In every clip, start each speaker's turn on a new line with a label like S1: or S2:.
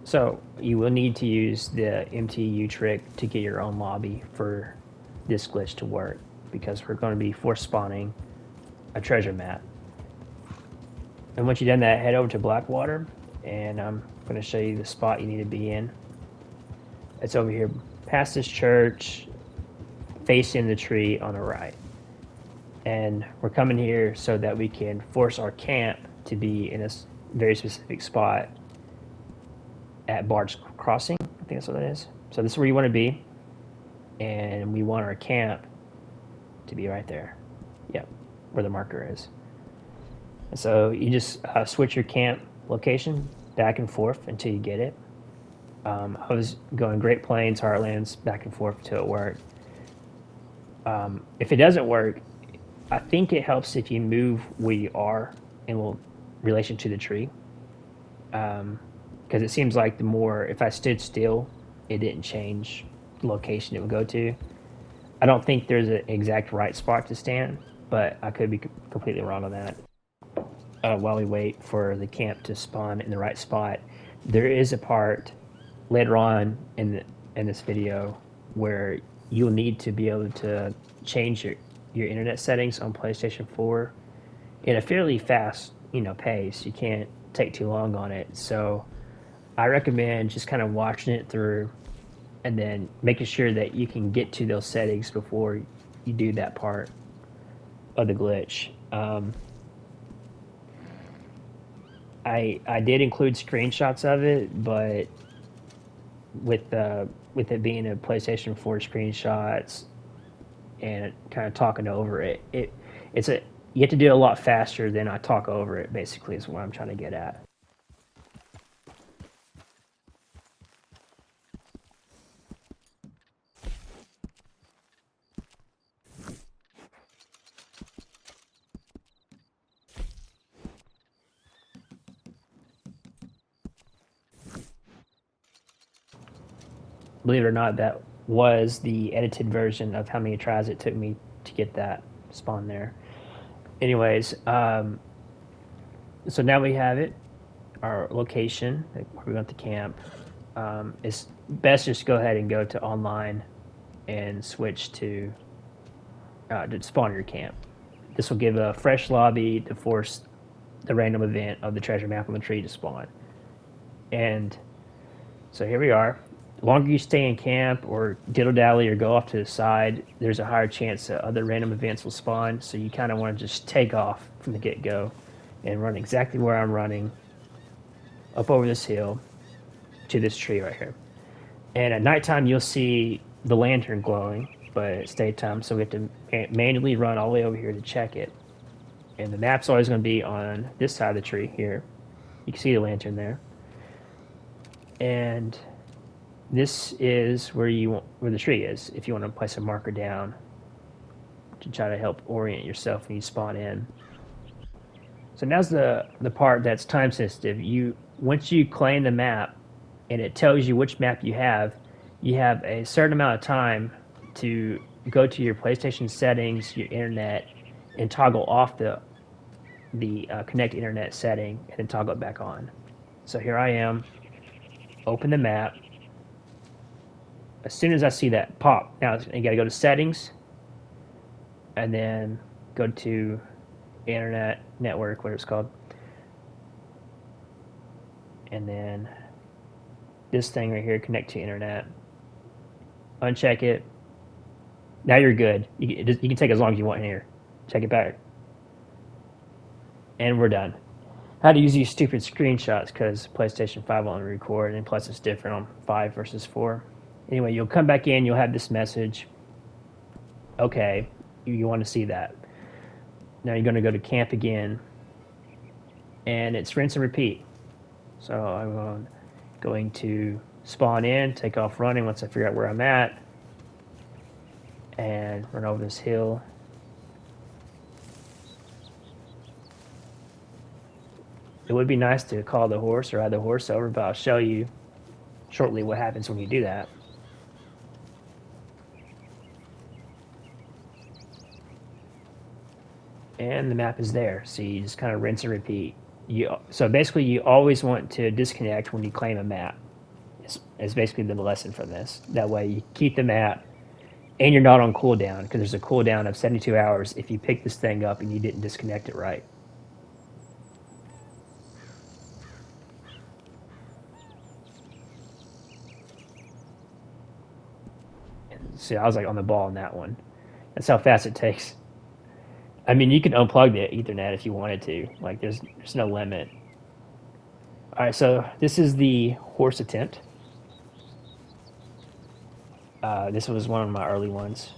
S1: So you will need to use the MTU trick to get your own lobby for this glitch to work, because we're going to be force spawning a treasure map. And once you've done that, head over to Blackwater, and I'm going to show you the spot you need to be in. It's over here past this church, facing the tree on the right. And we're coming here so that we can force our camp to be in a very specific spot at Bard's Crossing. I think that's what that is. So this is where you want to be, and we want our camp to be right there. Yep, where the marker is. And so you just switch your camp location back and forth until you get it. I was going Great Plains, Heartlands, back and forth until it worked. If it doesn't work, I think it helps if you move where you are in relation to the tree. Because it seems like the more, if I stood still, it didn't change the location it would go to. I don't think there's an exact right spot to stand, but I could be completely wrong on that. While we wait for the camp to spawn in the right spot, there is a part later on in this video where you'll need to be able to change your internet settings on PlayStation 4 in a fairly fast pace. You can't take too long on it, so I recommend just kind of watching it through and then making sure that you can get to those settings before you do that part of the glitch. I did include screenshots of it, but with it being a PlayStation 4 screenshots and kind of talking over it, it's a you have to do it a lot faster than I talk over it. Basically, is what I'm trying to get at. Believe it or not, that was the edited version of how many tries it took me to get that spawn there. Anyways, so now we have it, our location where we want the camp. It's best just go ahead and go to online and switch to spawn your camp. This will give a fresh lobby to force the random event of the treasure map on the tree to spawn. And so here we are. The longer you stay in camp or diddle dally or go off to the side, there's a higher chance that other random events will spawn. So you kind of want to just take off from the get go and run exactly where I'm running, up over this hill to this tree right here. And at nighttime, you'll see the lantern glowing, but it's daytime, so we have to manually run all the way over here to check it. And the map's always going to be on this side of the tree here. You can see the lantern there. And this is where the tree is, if you want to place a marker down to try to help orient yourself when you spawn in. So now's the part that's time sensitive. Once you claim the map and it tells you which map you have a certain amount of time to go to your PlayStation settings, your internet, and toggle off the connect internet setting and then toggle it back on. So here I am, open the map. As soon as I see that pop, now you got to go to settings and then go to internet network, whatever it's called, and then this thing right here, connect to internet. Uncheck it. Now you're good. You can take as long as you want in here. Check it back, and we're done. I had to use these stupid screenshots because PlayStation 5 won't record, and plus it's different on 5 versus 4. Anyway, you'll come back in, you'll have this message. Okay, you want to see that. Now you're going to go to camp again, and it's rinse and repeat. So I'm going to spawn in, take off running once I figure out where I'm at, and run over this hill. It would be nice to call the horse or ride the horse over, but I'll show you shortly what happens when you do that. And the map is there, so you just kind of rinse and repeat. So basically, you always want to disconnect when you claim a map. is basically the lesson from this. That way you keep the map and you're not on cooldown, because there's a cooldown of 72 hours if you pick this thing up and you didn't disconnect it right. So I was like on the ball on that one. That's how fast it takes. I mean, you can unplug the Ethernet if you wanted to. Like, there's no limit. All right, so this is the horse attempt. This was one of my early ones.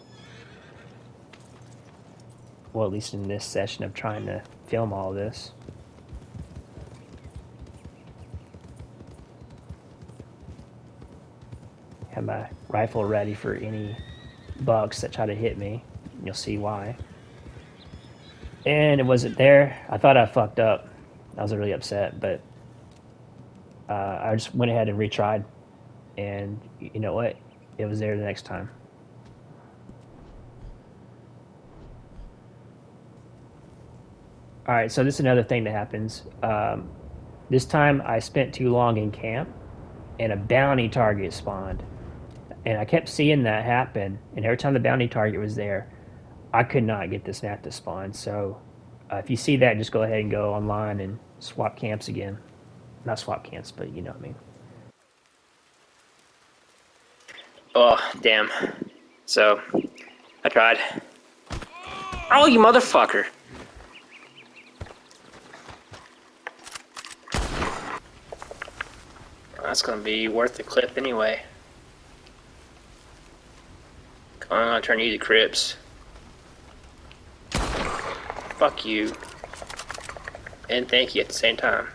S1: Well, at least in this session of trying to film all of this. Have my rifle ready for any bugs that try to hit me. You'll see why. And it wasn't there. I thought I fucked up. I was really upset, but I just went ahead and retried. And you know what? It was there the next time. All right, so this is another thing that happens. This time I spent too long in camp, and a bounty target spawned. And I kept seeing that happen, and every time the bounty target was there, I could not get this map to spawn. So if you see that, just go ahead and go online and swap camps again. Not swap camps, but you know what I mean.
S2: Oh, damn. So, I tried. Oh, you motherfucker! That's gonna be worth the clip anyway. I'm gonna turn you to Crips. Fuck you. And thank you at the same time.